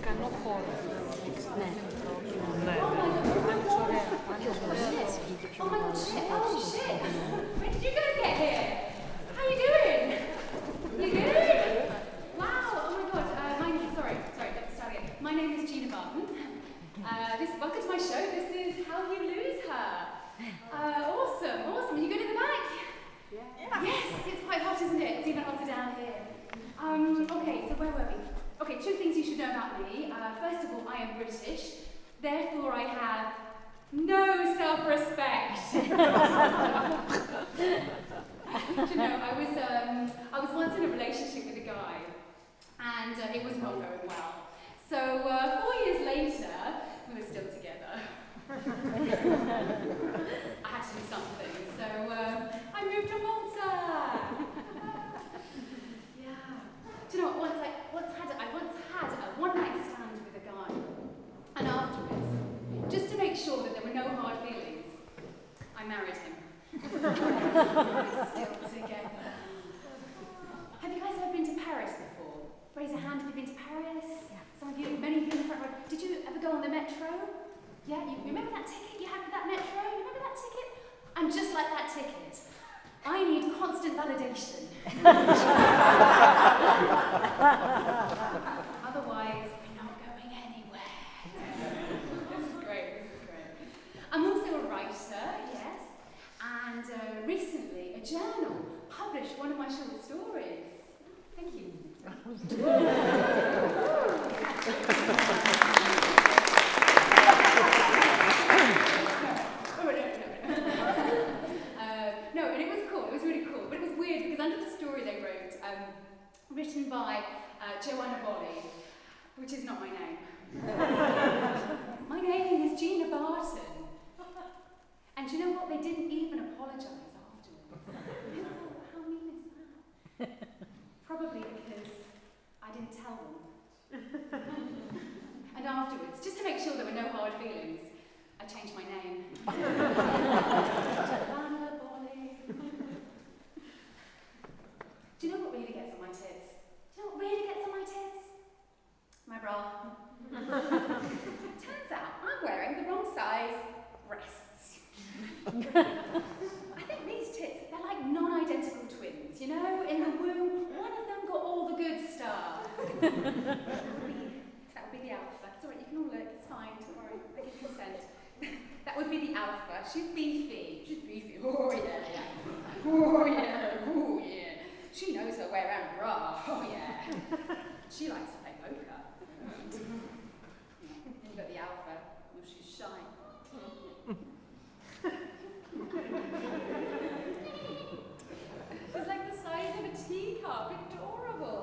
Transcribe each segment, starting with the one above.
Κάνω χώρο. Ναι. Oh my god, shit. Oh shit. When did you guys get here? How you doing? You good? Wow, oh my god. Sorry, let's start again. My name is Gina Barton. Welcome to my show. This is How You Lose Her. Awesome. Are you good in the back? Yeah. Yes, it's quite hot, isn't it? It's even hotter down here. Okay, so where were we? Okay, two things you should know about me. First of all, I am British. Therefore, I have no self-respect. You know, I was once in a relationship with a guy, and it was not going well. So 4 years later, we were still together. I had to do something, so I moved to Malta. Yeah. Do you know what? I once had a one-night stand with a guy, and afterwards, just to make sure that there were no hard feelings, I married him. We're still together. Have you guys ever been to Paris before? Raise a hand if you've been to Paris. Yeah. Some of you, many of you in the front row. Did you ever go on the metro? Yeah, you remember that ticket you had with that metro? You remember that ticket? I'm just like that ticket. I need constant validation. Otherwise, we're not going anywhere. This is great. I'm also a writer, yes, and recently a journal published one of my short stories. Thank you. No, and it was cool. It was really cool. But it was weird because under the story they wrote, written by Joanna Bolly, which is not my name. My name is Gina Barton. And do you know what? They didn't even apologise afterwards. How mean is that? Probably because I didn't tell them. And afterwards, just to make sure there were no hard feelings, I changed my name. Joanna Bolly. Do you know what really gets on my tits? My bra. Turns out I'm wearing the wrong size breasts. I think these tits, they're like non-identical twins, you know? In the womb, one of them got all the good stuff. That would be the alpha. It's alright, you can all look, it's fine, don't worry, I give consent. That would be the alpha. She's beefy. Oh yeah. She knows her way around a bra. Oh yeah. She likes to play poker. You've got the alpha. Oh, she's shy. She's like the size of a teacup. Adorable.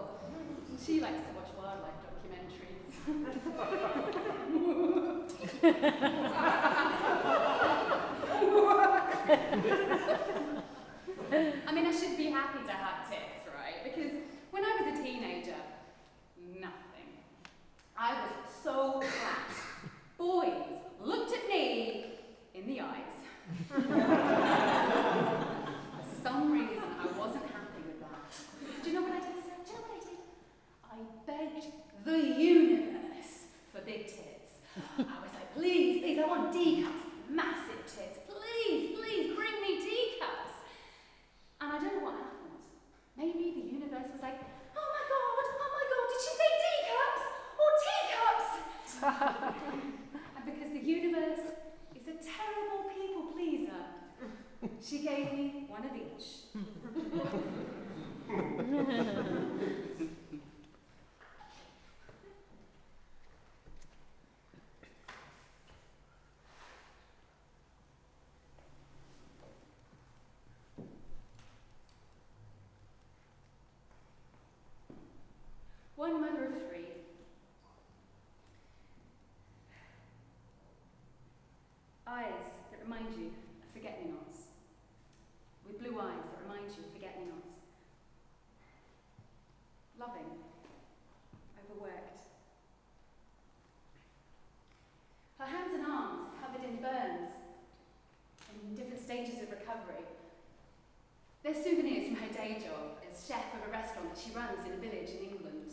She likes to watch wildlife documentaries. I mean, I should be happy to have tits, right? Because when I was a teenager, nothing. I was so flat. Boys looked at me in the eyes. For some reason, I wasn't happy with that. Do you know what I did? I begged the universe for big tits. I was like, please, I want D cups, massive tits. Please, bring me D cups. And I don't know what happened. Maybe the universe was like, oh my god, did she say D cups or teacups? And because the universe is a terrible people pleaser, she gave me one of each. One mother of three. Eyes that remind you of forget-me-nots. With blue eyes that remind you of forget-me-nots. Loving. Overworked. Her hands and arms covered in burns, in different stages of recovery. They're souvenirs from her days day job as chef of a restaurant that she runs in a village in England.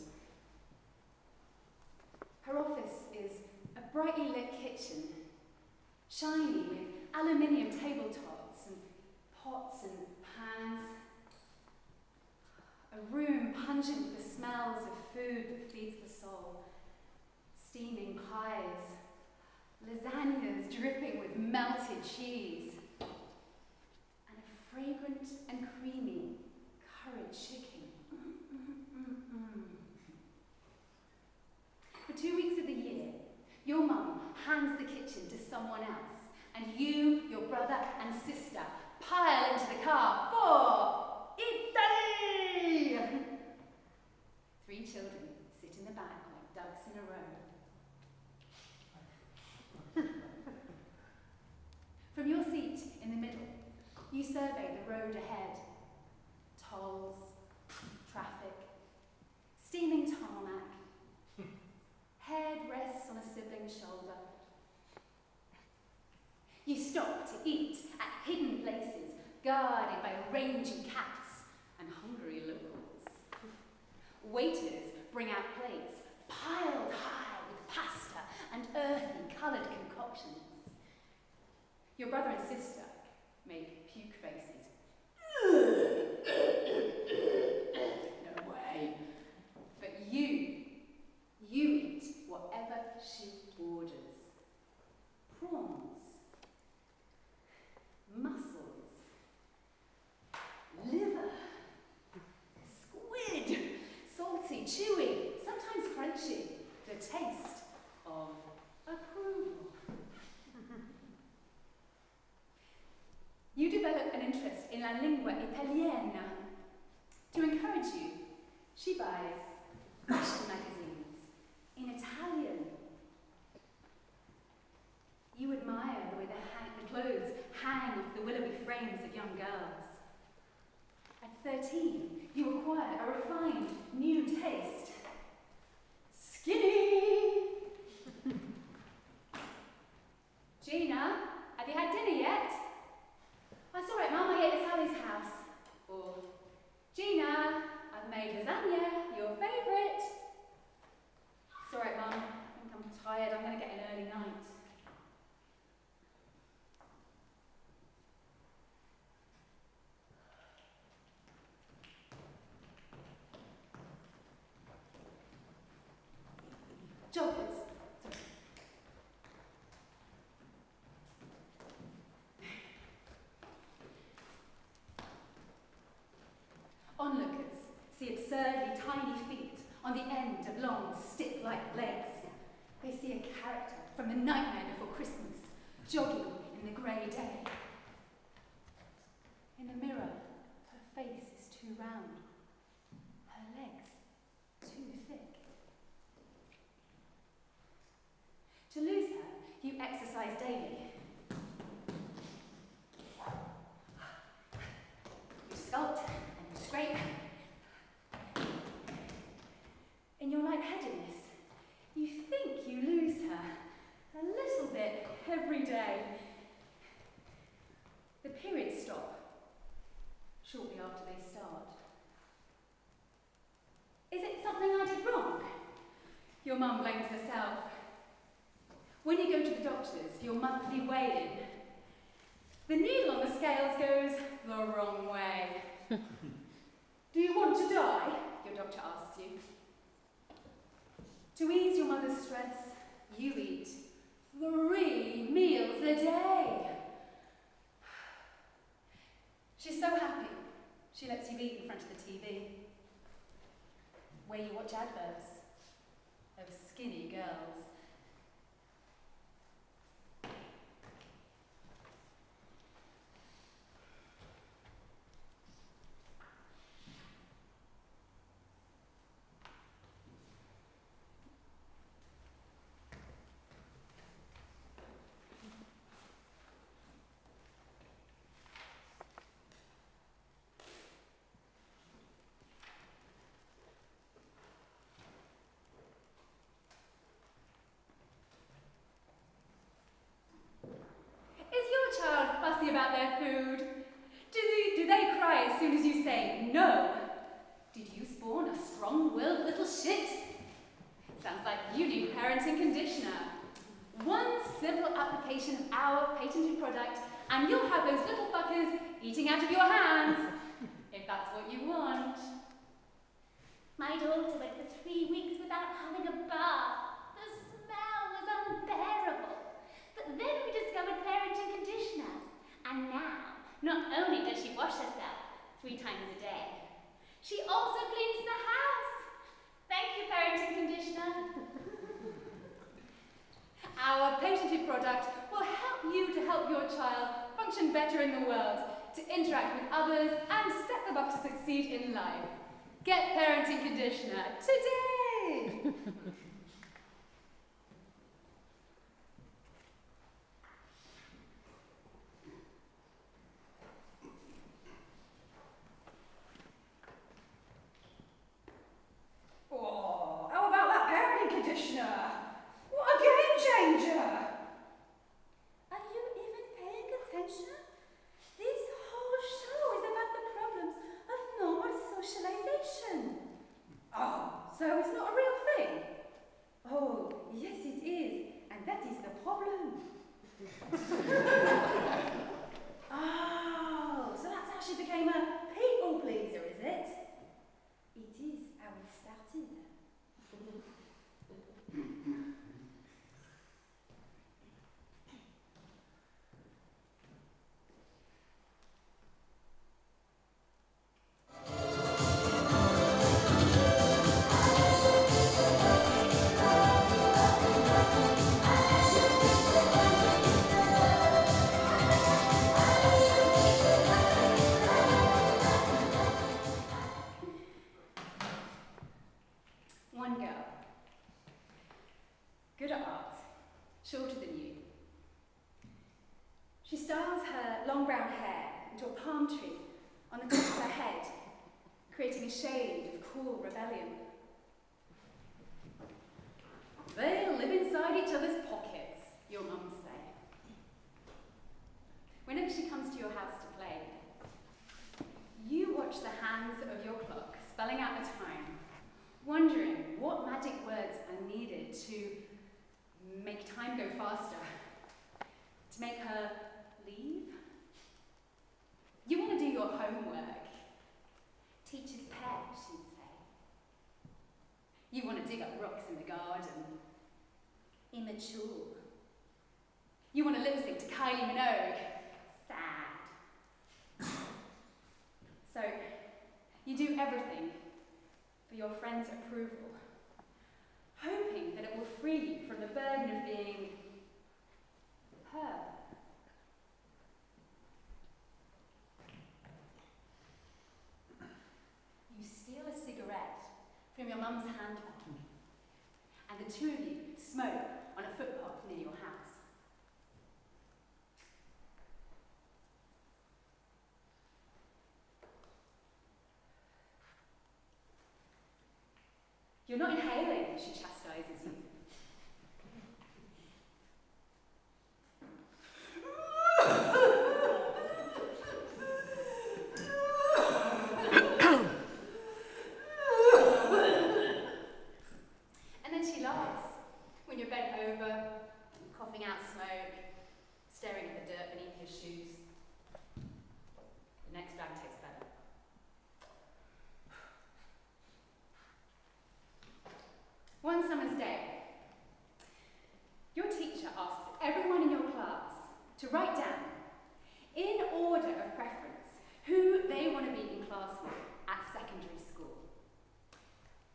Her office is a brightly lit kitchen, shiny with aluminium tabletops and pots and pans. A room pungent with the smells of food that feeds the soul. Steaming pies, lasagnas dripping with melted cheese, and a fragrant and creamy curried chicken. For 2 weeks of the year, your mum hands the kitchen to someone else, and you, your brother and sister pile into the car for Italy! 3 children sit in the back like ducks in a row. From your seat in the middle, you survey the road ahead. Tolls, traffic, steaming tarmac. Head rests on a sibling's shoulder. You stop to eat at hidden places, guarded by rangy cats and hungry locals. Waiters bring out plates piled high with pasta and earthy coloured concoctions. Your brother and sister make puke faces. No way. But you eat whatever she orders. Prawns, mussels, liver, squid, salty, chewy, sometimes crunchy, the taste of approval. You develop an interest in la lingua italiana. To encourage you, she buys fashion magazines in Italian. You admire the way the clothes hang off the willowy frames of young girls. At 13, you acquire a refined new taste. Skinny! Gina, have you had dinner yet? That's all right, Mum, I ate at Sally's house. Or, Gina, I've made lasagna, your favourite. It's all right, Mum, I think I'm tired, I'm going to get an early night. Joggers. Onlookers see absurdly tiny feet on the end of long stick-like legs. They see a character from The Nightmare Before Christmas, jogging in the grey day. In the mirror, her face is too round, her legs too thick. To lose her, you exercise daily. You sculpt and you scrape. In your lightheadedness, you think you lose her a little bit every day. The periods stop shortly after they start. Is it something I did wrong? Your mum blames herself. When you go to the doctors, your monthly weigh-in, the needle on the scales goes the wrong way. Do you want to die? Your doctor asks you. To ease your mother's stress, you eat 3 meals a day. She's so happy, she lets you eat in front of the TV, where you watch adverts of skinny girls. About their food? Do they cry as soon as you say say no. Did you spawn a strong-willed little shit? Sounds like you need parenting conditioner. One simple application of our patented product, and you'll have those little fuckers eating out of your hands, if that's what you want. My daughter went for 3 weeks without having a bath. The smell was unbearable. But then we discovered parenting conditioner. And now, not only does she wash herself 3 times a day, she also cleans the house. Thank you, parenting conditioner. Our patented product will help you to help your child function better in the world, to interact with others, and set them up to succeed in life. Get parenting conditioner today! Oh, how about that parenting conditioner? What a game changer! Are you even paying attention? This whole show is about the problems of normal socialization. Oh, so it's not a real thing? Oh, yes it is, and that is the problem. Oh, so that's how she became a people pleaser, is it? It is how it started. One girl, good at art, shorter than you. She styles her long brown hair into a palm tree on the top of her head, creating a shade of cool rebellion. They live inside each other's pockets, your mums say. Whenever she comes to your house to play, you watch the hands of your clock spelling out the time, wondering what magic words are needed to make time go faster, to make her leave. You want to do your homework. Teacher's pet, she'd say. You want to dig up rocks in the garden. Immature. You want to lip sync to Kylie Minogue. Sad. So, you do everything for your friend's approval, hoping that it will free you from the burden of being her. You steal a cigarette from your mum's handbag, and the two of you smoke on a footpath near your house. You're not inhaling, she chastises you. And then she laughs when you're bent over, coughing out smoke, staring at the dirt beneath your shoes. The next drag tastes better. One summer's day, your teacher asks everyone in your class to write down, in order of preference, who they want to be in class with at secondary school.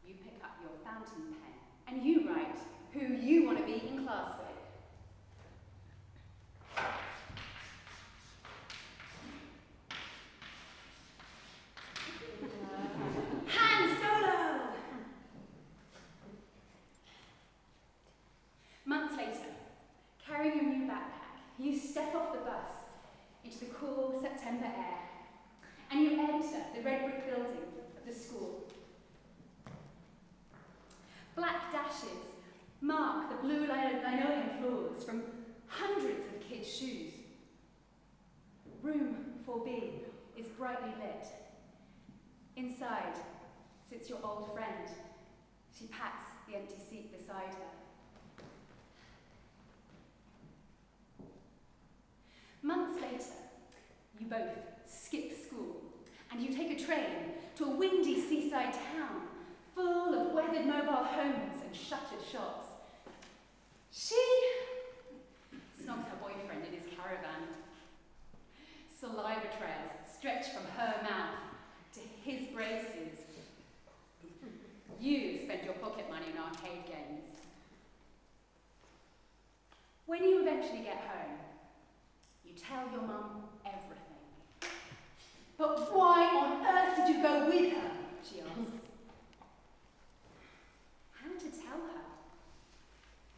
You pick up your fountain pen and you write who you want to be in class with. Han Solo! Months later, carrying your new backpack, you step off the bus into the cool September air, and you enter the red brick building of the school. Black dashes mark the blue linoleum floors from hundreds of kids' shoes. Room 4B is brightly lit. Inside sits your old friend. She pats the empty seat beside her. Months later, you both skip school and you take a train to a windy seaside town full of weathered mobile homes and shuttered shops. She snogs her boyfriend in his caravan. Saliva trails stretch from her mouth to his braces. You spend your pocket money on arcade games. When you eventually get home, you tell your mum everything. But why on earth did you go with her? She asks. How to tell her?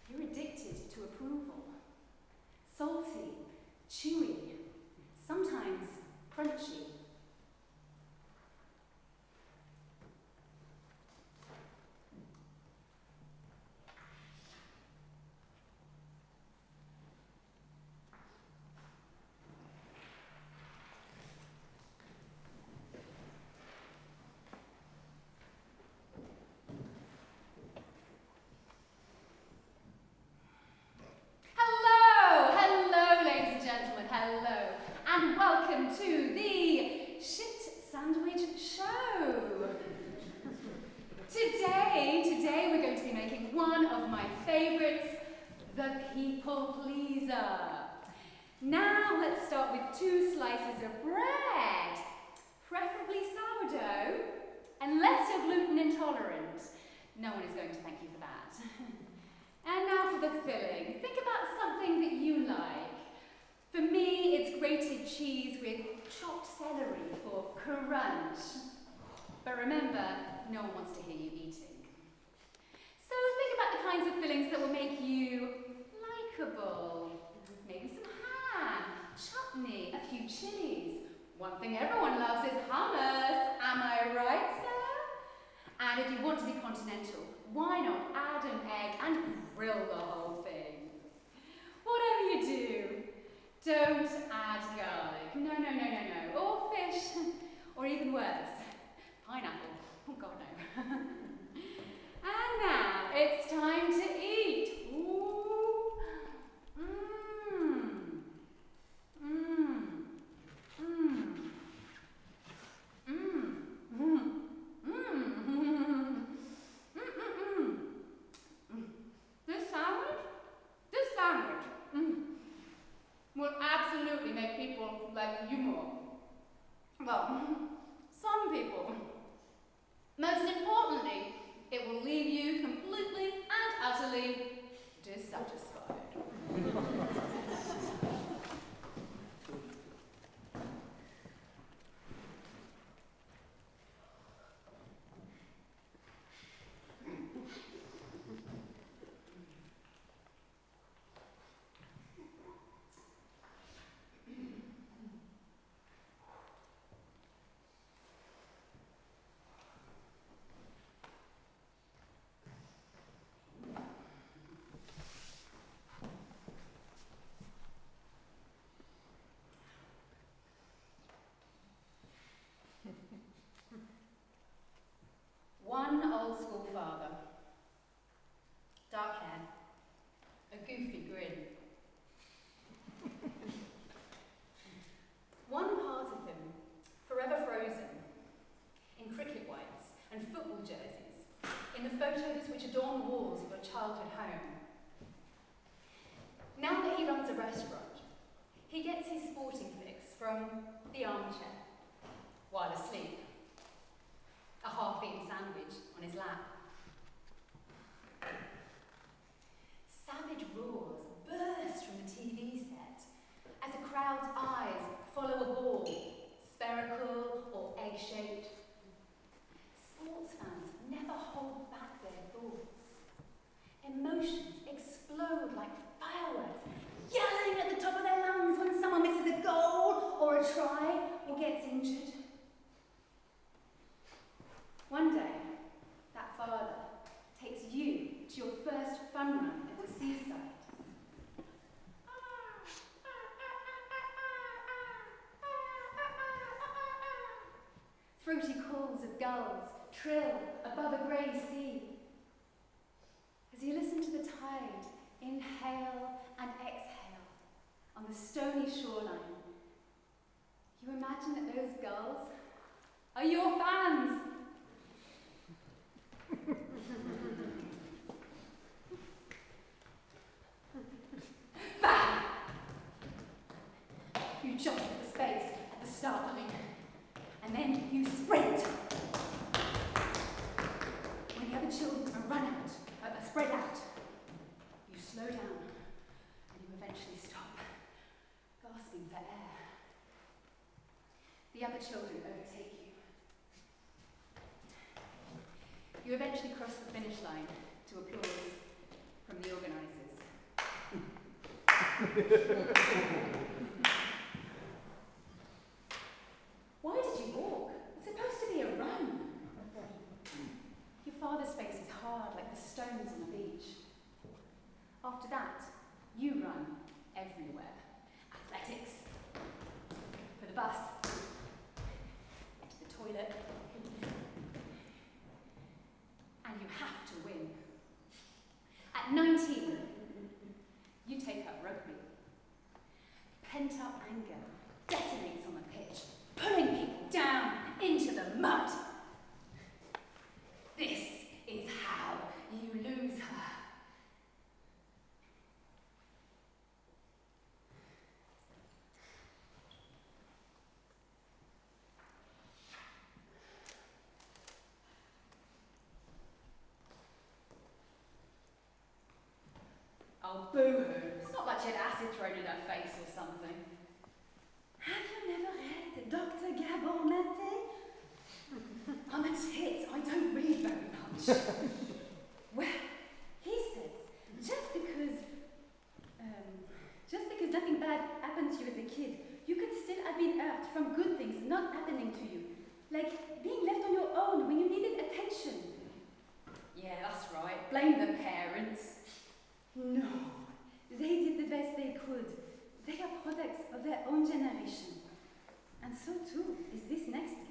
You're addicted to approval. Salty, chewy, sometimes crunchy. Hello, ladies and gentlemen, hello, and welcome to the Shit Sandwich Show. Today we're going to be making one of my favourites, the People Pleaser. Now let's start with 2 slices of bread, preferably sourdough, unless you're gluten intolerant. No one is going to thank you for that. And now for the filling. Think about something that you like. For me, it's grated cheese with chopped celery for crunch. But remember, no one wants to hear you eating. So think about the kinds of fillings that will make you likeable. Maybe some ham, chutney, a few chilies. One thing everyone loves is hummus. Am I right, sir? And if you want to be continental, why not add an egg and grill the whole thing? Whatever you do, don't add garlic. No. Or fish. Or even worse, pineapple. Oh God, no. And now it's time to eat. Ooh. This sandwich will absolutely make people like you more. Well, some people. Most importantly, it will leave you completely and utterly dissatisfied. One old school father, dark hair, a goofy grin. One part of him, forever frozen, in cricket whites and football jerseys, in the photos which adorn the walls of your childhood home. Now that he runs a restaurant, he gets his sporting fix from the armchair, while asleep. A half-eaten sandwich on his lap. Savage roars burst from the TV set as a crowd's eyes follow a ball, spherical or egg-shaped. Sports fans never hold back their thoughts. Emotions explode like fireworks, yelling at the top of their lungs when someone misses a goal or a try or gets injured. One day, that father throaty calls of gulls trill above a grey sea. As you listen to the tide inhale and exhale on the stony shoreline, you imagine that those gulls are your fans. Bang! You jump for space at the start line, and then you sprint. When the other children are spread out, you slow down, and you eventually stop, gasping for air. The other children overtake you. You eventually cross the finish line to applause from the organisers. Why did you walk? It's supposed to be a run. Your father's face is hard like the stones on the beach. After that, you run everywhere. Athletics, for the bus, to the toilet, and you have to win. At 19, you take up rugby. Pent-up anger detonates on the pitch, pulling people down into the mud. This is how you lose her. Oh, boo-hoo. It's not like she had acid thrown in her face or something. Have you never read Dr. Gabor Mate? I'm a tit. I don't read very much. Well, he says just because nothing bad happened to you as a kid, you can still have been hurt from good things not happening to you. Like being left on your own when you needed attention. Yeah, that's right. Blame the parents. No, they did the best they could. They are products of their own generation. And so too is this next guy.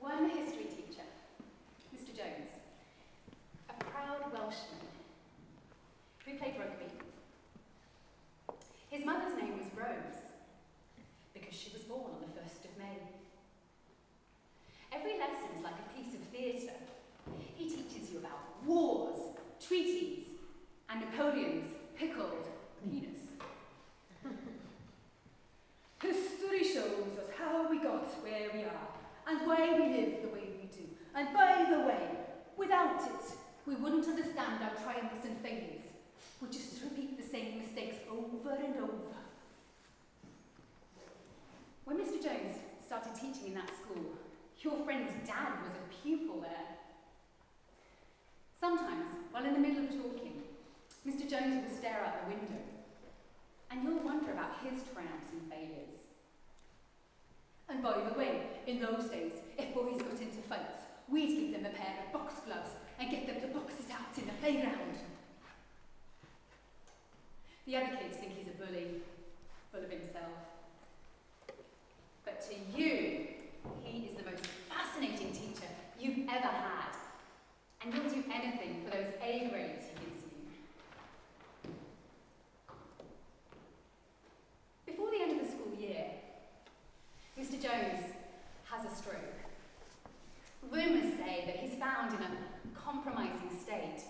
One history teacher, Mr. Jones, a proud Welshman who played rugby. His mother's name was Rose, because she was born on the 1st of May. Every lesson is like a piece of theatre. He teaches you about wars, treaties, and Napoleon's pickled penis. History shows us how we got where we are, and why we live the way we do. And by the way, without it, we wouldn't understand our triumphs and failures. We'd just repeat the same mistakes over and over. When Mr. Jones started teaching in that school, your friend's dad was a pupil there. Sometimes, while in the middle of talking, Mr. Jones will stare out the window, and you'll wonder about his triumphs and failures. And by the way, in those days, if boys got into fights, we'd give them a pair of box gloves and get them to box it out in the playground. The other kids think he's a bully, full of himself. But to you, he is the most fascinating teacher you've ever had. And you'll do anything for those A grades he gives you. Before the end of the school year, Mr. Jones has a stroke. Rumours say that he's found in a compromising state.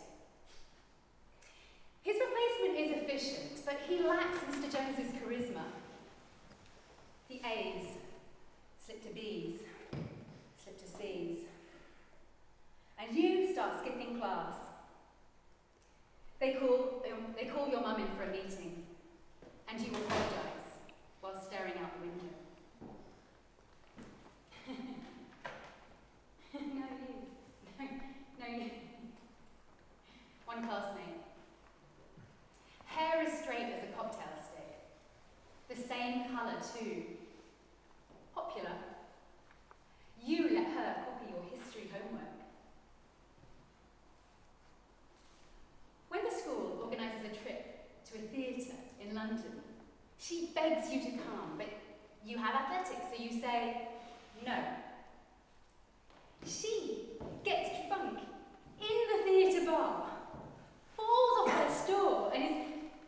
His replacement is efficient, but he lacks Mr. Jones's charisma. The A's slip to B's, slip to C's. And you start skipping class. They call your mum in for a meeting, and you apologise while staring out the window. No, you. One classmate. Hair as straight as a cocktail stick. The same colour too. begs you to come, but you have athletics, so you say no. She gets drunk in the theatre bar, falls off her stool, and is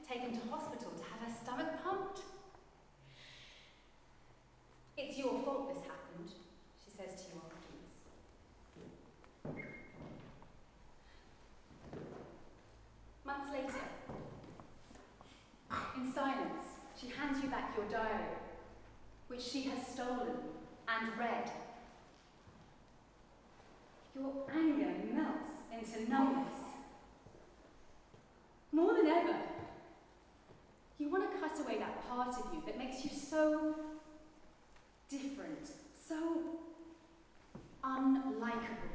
taken to hospital to have her stomach pumped. It's your fault this happened, she says to you afterwards. Months later, in silence, she hands you back your diary, which she has stolen and read. Your anger melts into numbness. More than ever, you want to cut away that part of you that makes you so different, so unlikable.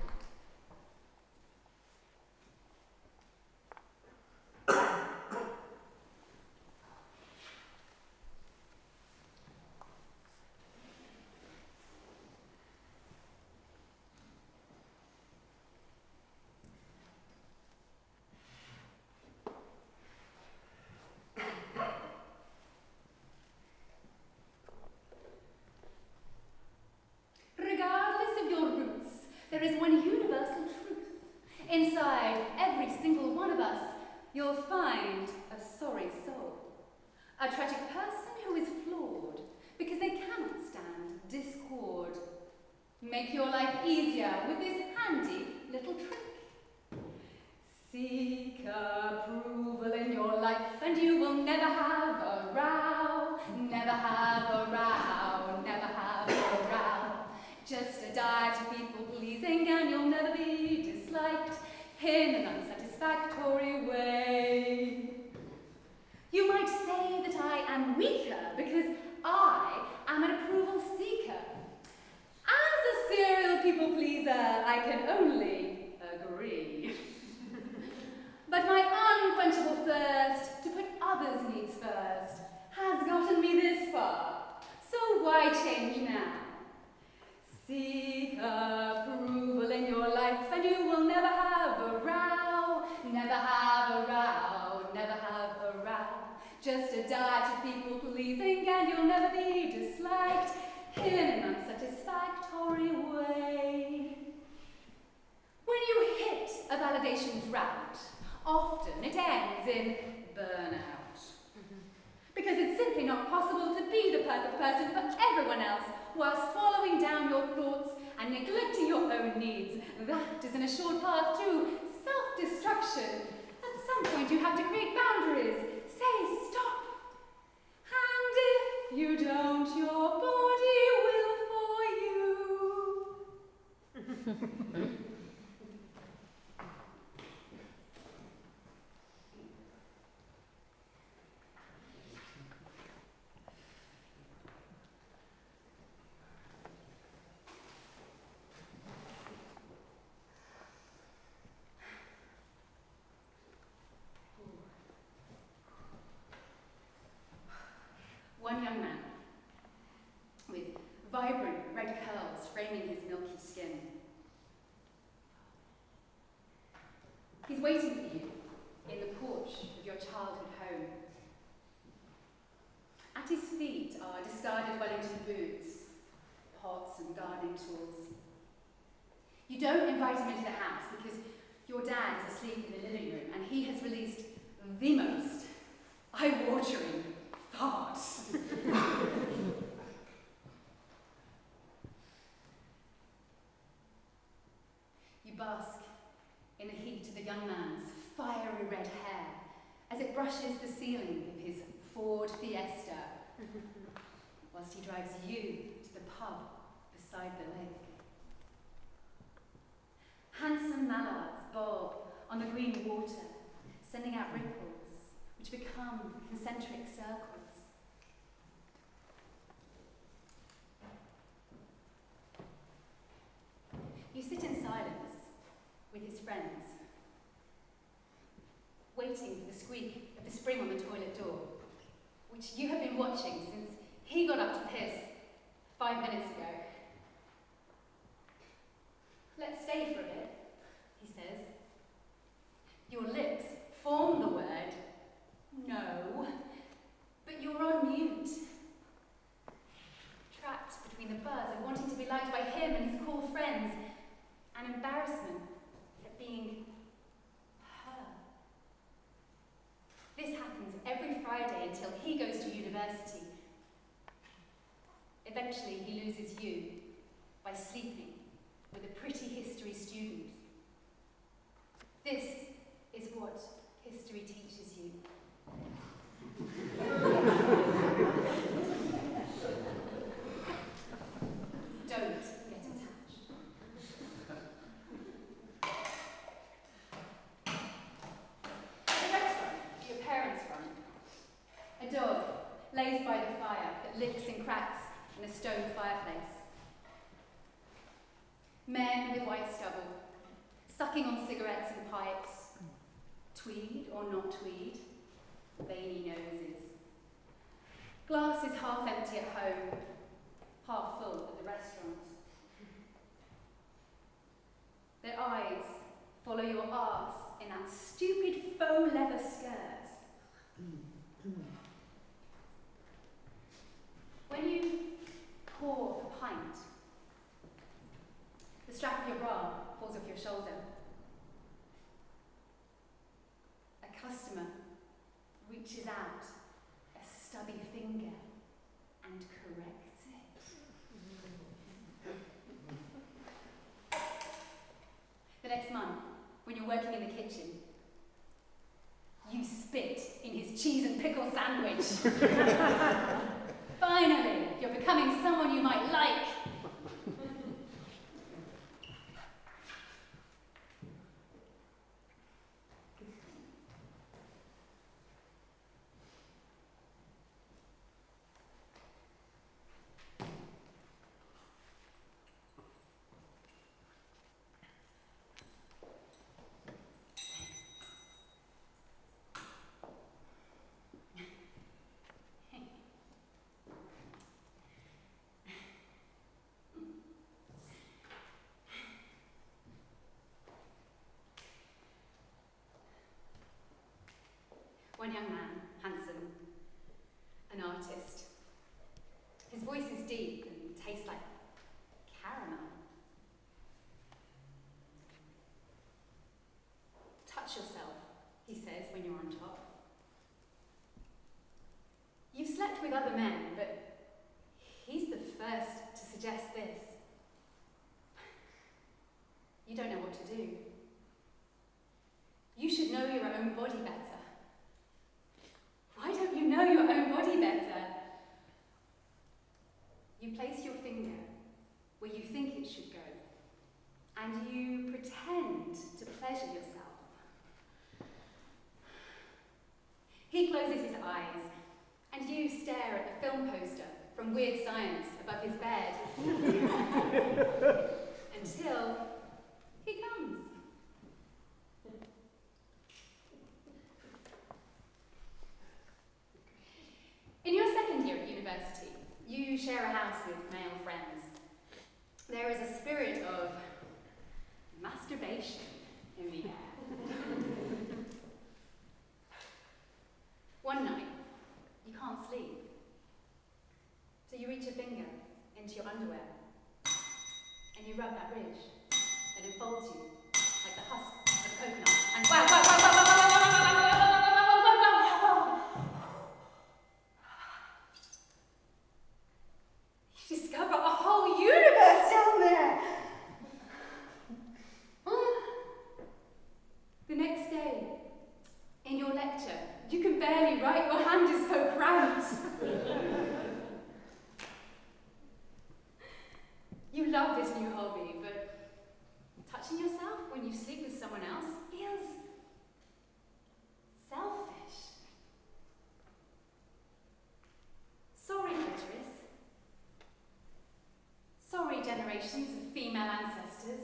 There is one universal truth. Inside every single one of us, you'll find a sorry soul. A tragic person who is flawed because they cannot stand discord. Make your life easier with this handy little trick. Seek approval in your life and you will never have a row. Never have a row, never have a row. Just a dive to people pleasing and you'll never be disliked in an unsatisfactory way. You might say that I am weaker because I am an approval seeker. As a serial people pleaser, I can only agree. But my unquenchable thirst to put others' needs first has gotten me this far, so why change now? Seek approval in your life and you will never have a row. Never have a row, never have a row. Just a dive to people pleasing and you'll never be disliked in an unsatisfactory way. When you hit a validation drought, often it ends in burnout. Because it's simply not possible to be the perfect person for everyone else while swallowing down your thoughts and neglecting your own needs. That is an assured path to self-destruction. At some point you have to create boundaries. Say stop. And if you don't, your body will for you. One young man with vibrant red curls framing his milky skin. He's waiting for you in the porch of your childhood home. At his feet are discarded Wellington boots, pots and gardening tools. You don't invite him into the house because your dad is asleep in the living room and he has released the most eye-watering fart. You bask in the heat of the young man's fiery red hair as it brushes the ceiling of his Ford Fiesta, whilst he drives you to the pub beside the lake. Handsome mallards bob on the green water, sending out ripples which become concentric circles. You sit in silence with his friends, waiting for the squeak of the spring on the toilet door, which you have been watching since he got up to piss 5 minutes ago. Let's stay for a bit, he says. Your lips form the word no, but you're on mute. the buzz of wanting to be liked by him and his cool friends. An embarrassment at being her. This happens every Friday until he goes to university. Eventually, he loses you by sleeping with a pretty history student. This is what history teaches you. Don't get attached. The restaurant your parents run. A dog lays by the fire that licks and cracks in a stone fireplace. Men with white stubble, sucking on cigarettes and pipes, tweed or not tweed, veiny noses. Glass is half empty at home, half full at the restaurant. Their eyes follow your arse in that stupid faux leather skirt. When you pour a pint, the strap of your bra falls off your shoulder. A customer reaches out a stubby finger and corrects it. The next month, when you're working in the kitchen, you spit in his cheese and pickle sandwich. Finally, you're becoming someone you might like. One young man, handsome, an artist. His voice is deep and tastes like caramel. Touch yourself, he says when you're on top. You've slept with other men, but he's the first to suggest this. You don't know what to do. You should know your own body better. Why don't you know your own body better? You place your finger where you think it should go, and you pretend to pleasure yourself. He closes his eyes, and you stare at the film poster from Weird Science above his bed. Until he comes. In your second year at university, you share a house with male friends. There is a spirit of masturbation in the air. One night, you can't sleep. So you reach a finger into your underwear, and you rub that ridge that enfolds you like the husk of a coconut. And wow, wow, wow, wow, wow, wow, wow, wow, wow, wow, wow, wow, wow, wow. You discover a whole universe down there. The next day, in your lecture, you can barely write, your hand is so cramped. You love this new hobby, but touching yourself when you sleep with someone else feels selfish. Sorry, clitoris. Sorry, generations of female ancestors.